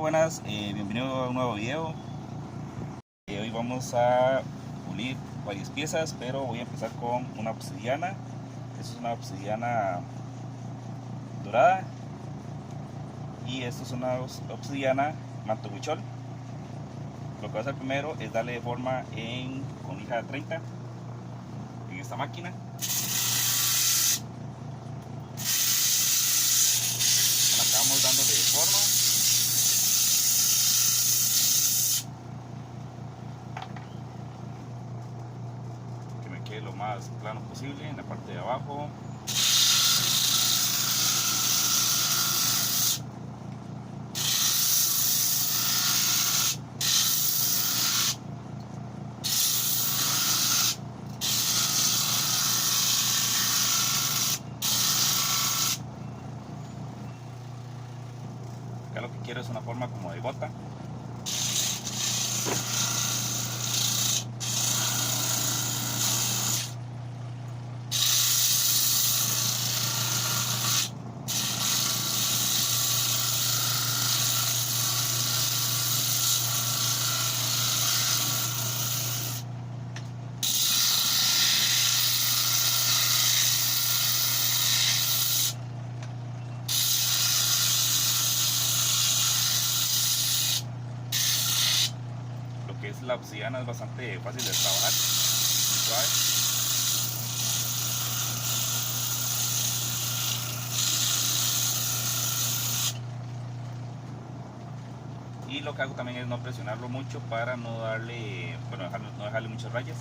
Buenas, bienvenido a un nuevo video. Hoy vamos a pulir varias piezas, pero voy a empezar con una obsidiana. Esta es una obsidiana dorada y esta es una obsidiana manto huichol. Lo que voy a hacer primero es darle forma con lija 30 en esta máquina. Acabamos dándole forma. Quede lo más plano posible en la parte de abajo. Acá lo que quiero es una forma como de gota. Que es la obsidiana es bastante fácil de trabajar, suave. Y lo que hago también es no presionarlo mucho para no darle, bueno, no dejarle muchas rayas.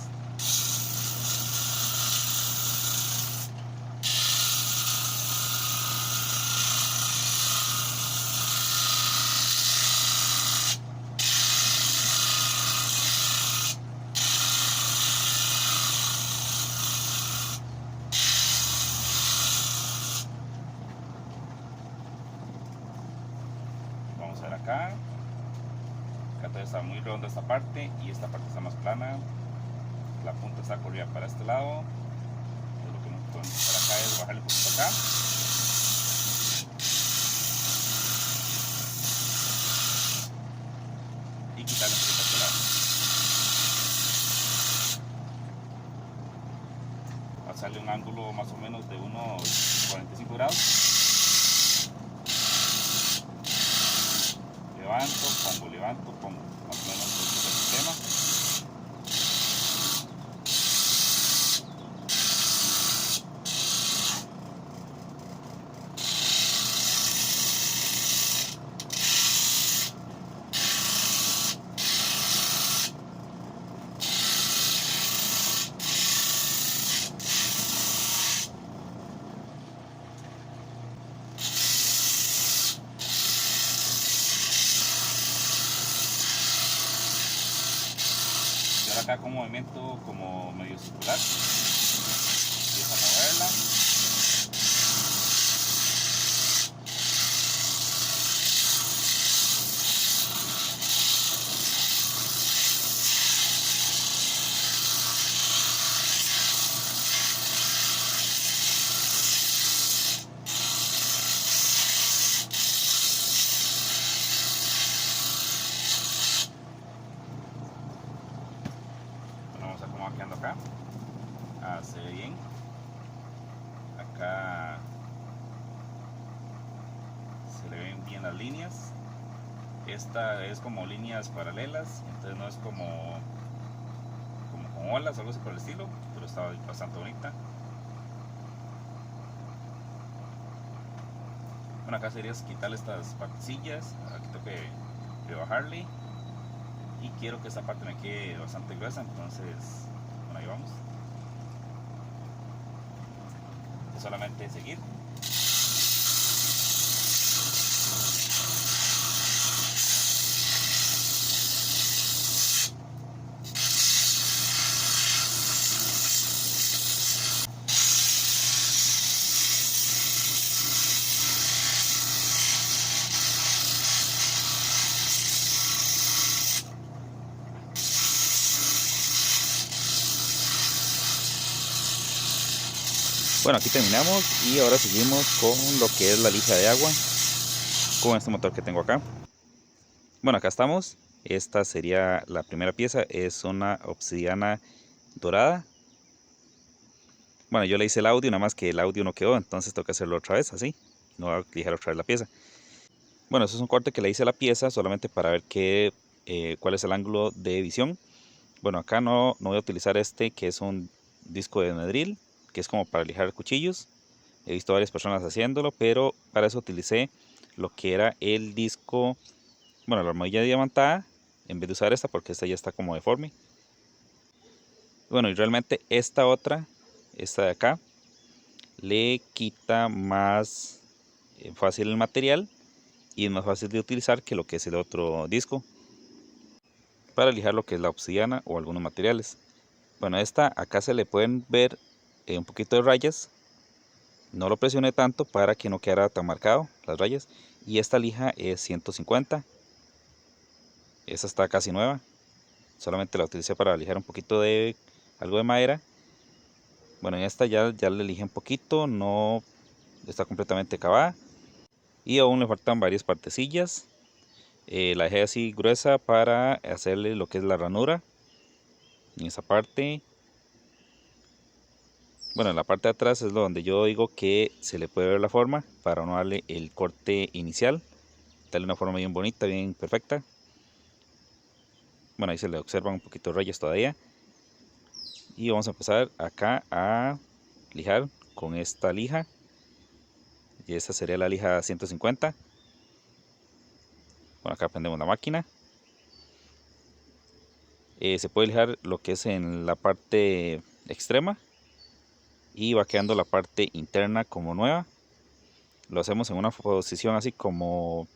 Vamos a ver acá todavía está muy redonda esta parte y esta parte está más plana. La punta está corrida para este lado. Entonces lo que vamos a hacer acá es bajarle un poquito acá. Y quitarle un poquito a este lado. Pasarle un ángulo más o menos de unos 45 grados. Levanto, pongo más o menos el sistema. Acá con un movimiento como medio circular, empiezo a moverla. Vamos a ver cómo va quedando acá. Se ve bien. Acá se le ven bien las líneas. Esta es como líneas paralelas, entonces no es como con olas o algo así por el estilo, pero está bastante bonita. Bueno, acá sería quitarle estas partecillas. Aquí tengo que bajarle. Y quiero que esta parte me quede bastante gruesa, entonces bueno, ahí vamos. Es solamente seguir. Bueno, aquí terminamos y ahora seguimos con lo que es la lija de agua con este motor que tengo acá. Bueno, acá estamos. Esta sería la primera pieza, es una obsidiana dorada. Bueno, yo le hice el audio, nada más que el audio no quedó, entonces tengo que hacerlo otra vez, así. No voy a lijar otra vez la pieza. Bueno, eso es un corte que le hice a la pieza solamente para ver cuál es el ángulo de visión. Bueno, acá no voy a utilizar este, que es un disco de Nedril, que es como para lijar cuchillos. He visto varias personas haciéndolo, pero para eso utilicé lo que era el disco, bueno, la armadilla diamantada, en vez de usar esta, porque esta ya está como deforme. Bueno, y realmente esta otra, esta de acá, le quita más fácil el material y es más fácil de utilizar que lo que es el otro disco para lijar lo que es la obsidiana o algunos materiales. Bueno, esta acá se le pueden ver un poquito de rayas. No lo presioné tanto para que no quedara tan marcado las rayas. Y esta lija es 150. Esta está casi nueva. Solamente la utilicé para lijar un poquito de algo de madera. Bueno, en esta ya le lijé un poquito. No está completamente acabada. Y aún le faltan varias partecillas. La dejé así gruesa para hacerle lo que es la ranura. En esa parte. Bueno, en la parte de atrás es donde yo digo que se le puede ver la forma para no darle el corte inicial. Darle una forma bien bonita, bien perfecta. Bueno, ahí se le observan un poquito de rayas todavía. Y vamos a empezar acá a lijar con esta lija. Y esta sería la lija 150. Bueno, acá prendemos la máquina. Se puede lijar lo que es en la parte extrema. Y va quedando la parte interna como nueva. Lo hacemos en una posición así como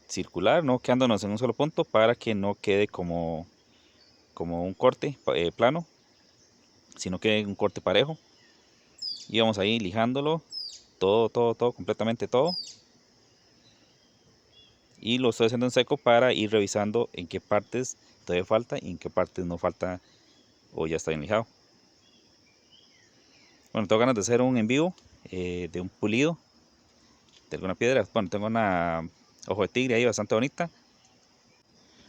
circular, no quedándonos en un solo punto para que no quede como un corte plano, sino que un corte parejo. Y vamos ahí lijándolo todo, completamente todo. Y lo estoy haciendo en seco para ir revisando en qué partes todavía falta y en qué partes no falta o ya está bien lijado. Bueno, tengo ganas de hacer un en vivo de un pulido de alguna piedra. Bueno, tengo una ojo de tigre ahí bastante bonita.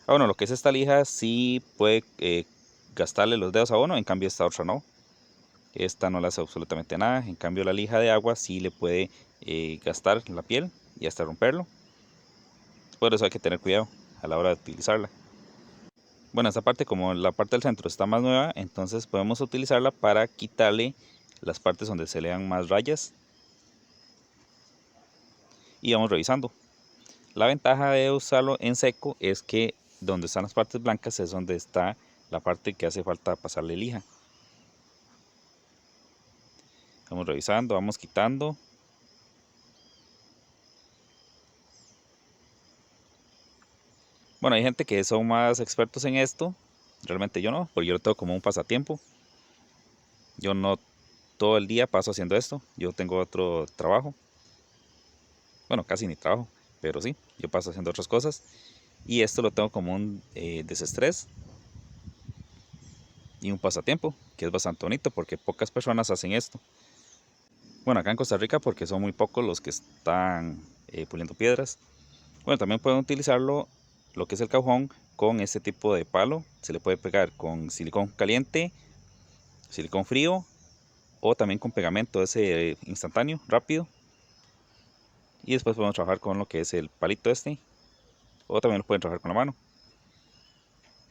Bueno, lo que es esta lija sí puede gastarle los dedos a uno, en cambio esta otra no. Esta no le hace absolutamente nada, en cambio la lija de agua sí le puede gastar la piel y hasta romperlo. Por eso hay que tener cuidado a la hora de utilizarla. Bueno, esta parte, como la parte del centro está más nueva, entonces podemos utilizarla para quitarle las partes donde se le dan más rayas. Y vamos revisando. La ventaja de usarlo en seco es que donde están las partes blancas es donde está la parte que hace falta pasarle lija. Vamos revisando, vamos quitando. Bueno, hay gente que son más expertos en esto. Realmente yo no, porque yo lo tengo como un pasatiempo. Yo no todo el día paso haciendo esto. Yo tengo otro trabajo. Bueno, casi ni trabajo, pero sí, yo paso haciendo otras cosas. Y esto lo tengo como un desestrés y un pasatiempo, que es bastante bonito porque pocas personas hacen esto. Bueno, acá en Costa Rica porque son muy pocos los que están puliendo piedras. Bueno, también pueden utilizarlo, lo que es el cajón, con este tipo de palo. Se le puede pegar con silicón caliente, silicón frío o también con pegamento ese instantáneo, rápido. Y después podemos trabajar con lo que es el palito este, o también lo pueden trabajar con la mano.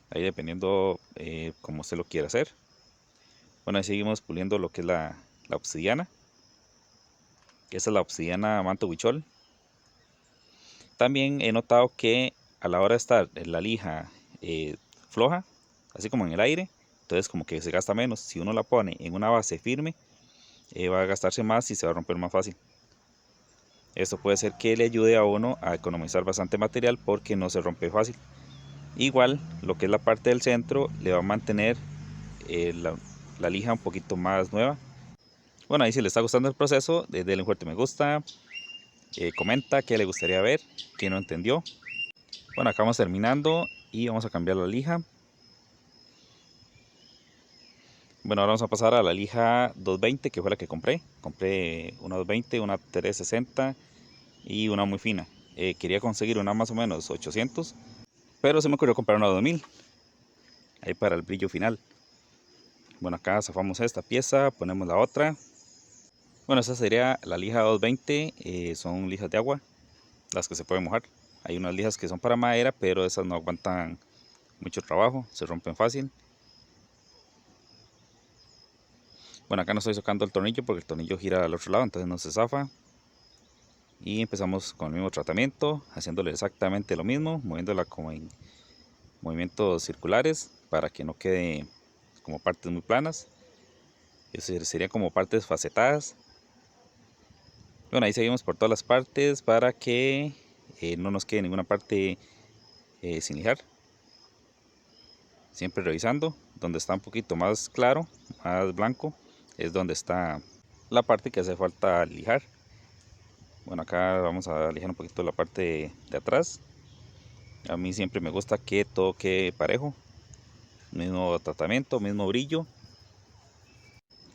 Ahí dependiendo como usted lo quiera hacer. Bueno, ahí seguimos puliendo lo que es la obsidiana. Esta es la obsidiana manto huichol. También he notado que a la hora de estar en la lija floja, así como en el aire, entonces como que se gasta menos. Si uno la pone en una base firme, va a gastarse más y se va a romper más fácil. Esto puede ser que le ayude a uno a economizar bastante material porque no se rompe fácil. Igual, lo que es la parte del centro le va a mantener la lija un poquito más nueva. Bueno, ahí si le está gustando el proceso, denle un fuerte me gusta, comenta qué le gustaría ver, qué no entendió. Bueno, acá vamos terminando y vamos a cambiar la lija. Bueno, ahora vamos a pasar a la lija 220, que fue la que compré. Compré una 220, una 360 y una muy fina. Quería conseguir una más o menos 800. pero se me ocurrió comprar una 2000 ahí para el brillo final. Bueno, acá zafamos esta pieza, ponemos la otra. Bueno, esta sería la lija 220, son lijas de agua, las que se pueden mojar. Hay unas lijas que son para madera, pero esas no aguantan mucho trabajo, se rompen fácil. Bueno, acá no estoy sacando el tornillo porque el tornillo gira al otro lado, entonces no se zafa. Y empezamos con el mismo tratamiento, haciéndole exactamente lo mismo, moviéndola como en movimientos circulares para que no quede como partes muy planas. Eso sería como partes facetadas. Bueno, ahí seguimos por todas las partes para que no nos quede ninguna parte sin lijar. Siempre revisando, donde está un poquito más claro, más blanco, es donde está la parte que hace falta lijar. Bueno, acá vamos a lijar un poquito la parte de atrás. A mí siempre me gusta que todo quede parejo, mismo tratamiento, mismo brillo.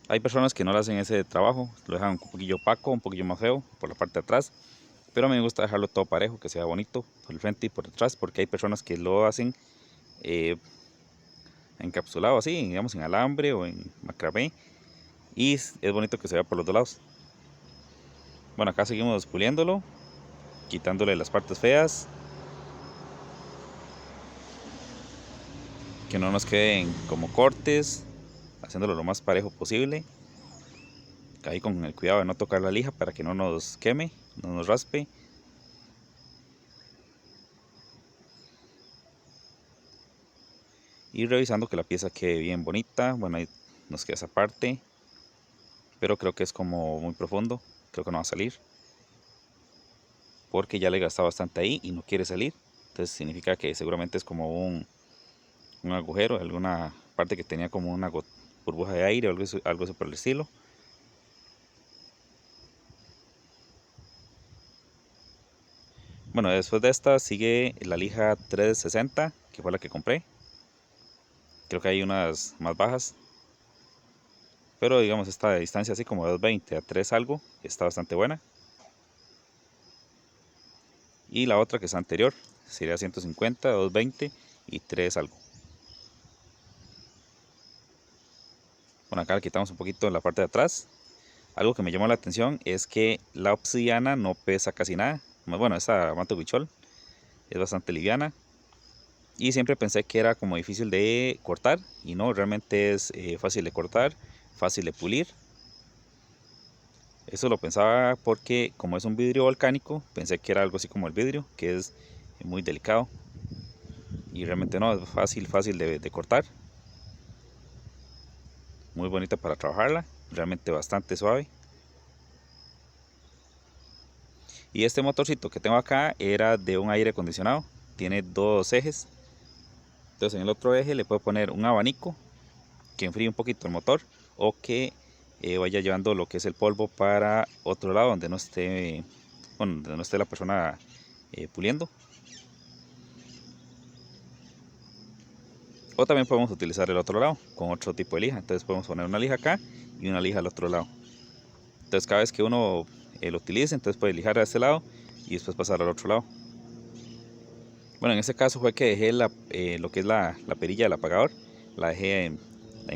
Hay personas que no le hacen ese trabajo, lo dejan un poquillo opaco, un poquillo más feo por la parte de atrás, pero a mí me gusta dejarlo todo parejo, que sea bonito por el frente y por detrás, porque hay personas que lo hacen eh, encapsulado así, digamos en alambre o en macramé, y es bonito que se vea por los dos lados. Bueno, acá seguimos puliéndolo, quitándole las partes feas, que no nos queden como cortes, haciéndolo lo más parejo posible. Ahí con el cuidado de no tocar la lija para que no nos queme, no nos raspe. Y revisando que la pieza quede bien bonita. Bueno, ahí nos queda esa parte, pero creo que es como muy profundo, creo que no va a salir porque ya le he gastado bastante ahí y no quiere salir. Entonces significa que seguramente es como un agujero, alguna parte que tenía como una burbuja de aire o algo así por el estilo. Bueno, después de esta sigue la lija 360, que fue la que compré. Creo que hay unas más bajas, pero digamos esta distancia así como de 220 a 3 algo está bastante buena. Y la otra que es anterior sería 150, 220 y 3 algo. Bueno, acá le quitamos un poquito en la parte de atrás. Algo que me llamó la atención es que la obsidiana no pesa casi nada. Bueno, esta manto guichol es bastante liviana. Y siempre pensé que era como difícil de cortar. Y no, realmente es fácil de cortar, fácil de pulir. Eso lo pensaba porque como es un vidrio volcánico, pensé que era algo así como el vidrio, que es muy delicado. Y realmente no, es fácil de cortar. Muy bonita para trabajarla, realmente bastante suave. Y este motorcito que tengo acá era de un aire acondicionado, tiene dos ejes. Entonces en el otro eje le puedo poner un abanico que enfríe un poquito el motor o que vaya llevando lo que es el polvo para otro lado donde no esté, bueno, donde no esté la persona puliendo. O también podemos utilizar el otro lado con otro tipo de lija. Entonces podemos poner una lija acá y una lija al otro lado. Entonces cada vez que uno lo utilice, entonces puede lijar a este lado y después pasar al otro lado. Bueno, en este caso fue que dejé lo que es la perilla del apagador. La dejé en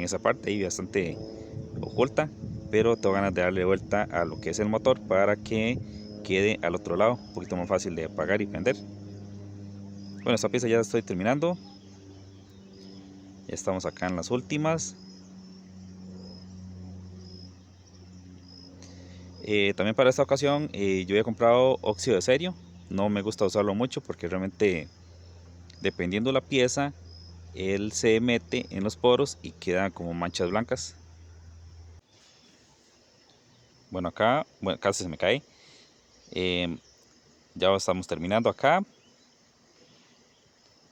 esa parte ahí bastante oculta, pero tengo ganas de darle vuelta a lo que es el motor para que quede al otro lado, un poquito más fácil de apagar y prender. Bueno, esta pieza ya estoy terminando. Ya estamos acá en las últimas. También para esta ocasión yo he comprado óxido de cerio. No me gusta usarlo mucho porque realmente dependiendo la pieza él se mete en los poros y queda como manchas blancas. Bueno, acá, bueno, casi se me cae. Em, ya estamos terminando acá.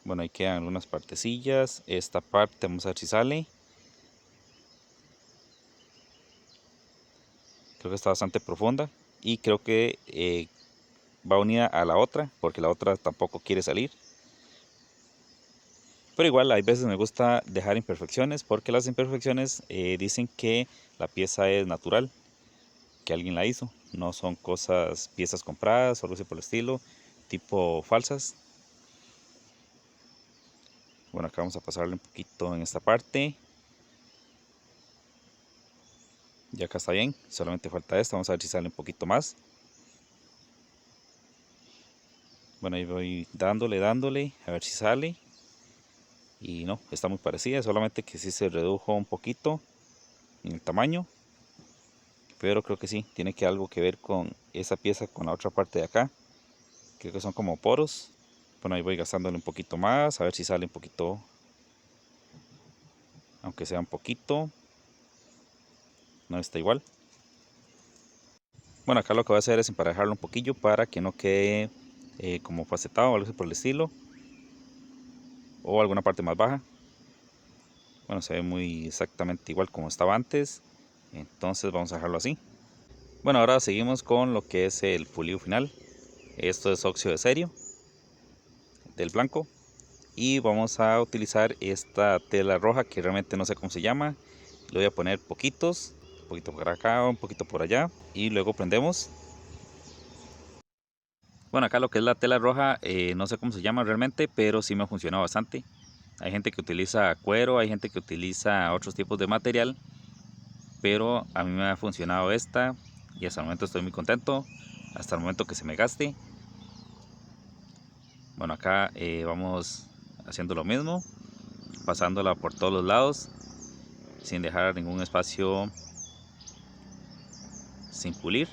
Bueno, ahí quedan algunas partecillas. Esta parte vamos a ver si sale. Creo que está bastante profunda y creo que va unida a la otra porque la otra tampoco quiere salir. Pero igual hay veces me gusta dejar imperfecciones porque las imperfecciones dicen que la pieza es natural, que alguien la hizo. No son piezas compradas o algo así por el estilo, tipo falsas. Bueno, acá vamos a pasarle un poquito en esta parte. Ya acá está bien, solamente falta esta, vamos a ver si sale un poquito más. Bueno, ahí voy dándole, a ver si sale. Y no, está muy parecida, solamente que sí se redujo un poquito en el tamaño. Pero creo que sí, tiene que algo que ver con esa pieza, con la otra parte de acá. Creo que son como poros. Bueno, ahí voy gastándole un poquito más, a ver si sale un poquito. Aunque sea un poquito. No está igual. Bueno, acá lo que voy a hacer es emparejarlo un poquillo para que no quede como facetado o algo así por el estilo. O alguna parte más baja. Bueno, se ve muy exactamente igual como estaba antes. Entonces vamos a dejarlo así. Bueno, ahora seguimos con lo que es el pulido final. Esto es óxido de cerio del blanco. Y vamos a utilizar esta tela roja que realmente no sé cómo se llama. Le voy a poner poquitos. Un poquito por acá, un poquito por allá. Y luego prendemos. Bueno, acá lo que es la tela roja, no sé cómo se llama realmente, pero sí me ha funcionado bastante. Hay gente que utiliza cuero, hay gente que utiliza otros tipos de material, pero a mí me ha funcionado esta y hasta el momento estoy muy contento, hasta el momento que se me gaste. Bueno, acá vamos haciendo lo mismo, pasándola por todos los lados, sin dejar ningún espacio sin pulir.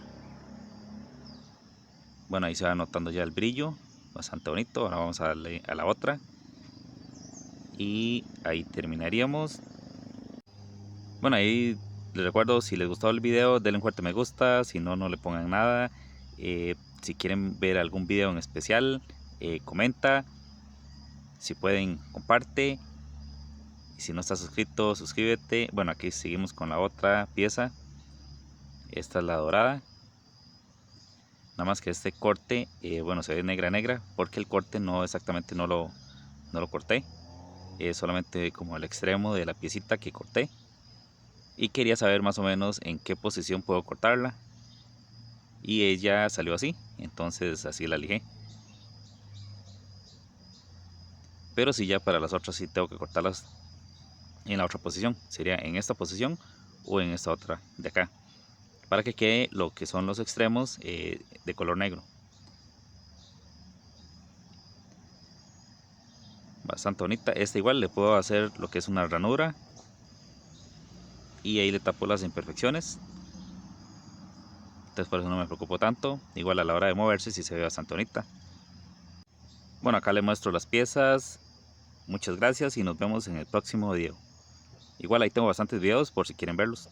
Bueno, ahí se va notando ya el brillo, bastante bonito. Ahora vamos a darle a la otra y ahí terminaríamos. Bueno, ahí les recuerdo, si les gustó el video, denle un fuerte me gusta, si no, no le pongan nada. Si quieren ver algún video en especial, comenta. Si pueden, comparte. Y si no estás suscrito, suscríbete. Bueno, aquí seguimos con la otra pieza. Esta es la dorada. Nada más que este corte, bueno, se ve negra, porque el corte no exactamente no lo corté. Es solamente como el extremo de la piecita que corté. Y quería saber más o menos en qué posición puedo cortarla. Y ella salió así, entonces así la lijé. Pero si ya para las otras sí tengo que cortarlas en la otra posición, sería en esta posición o en esta otra de acá, para que quede lo que son los extremos de color negro. Bastante bonita. Esta igual le puedo hacer lo que es una ranura y ahí le tapo las imperfecciones. Entonces por eso no me preocupo tanto. Igual a la hora de moverse sí se ve bastante bonita. Bueno, acá le muestro las piezas. Muchas gracias y nos vemos en el próximo video. Igual ahí tengo bastantes videos por si quieren verlos.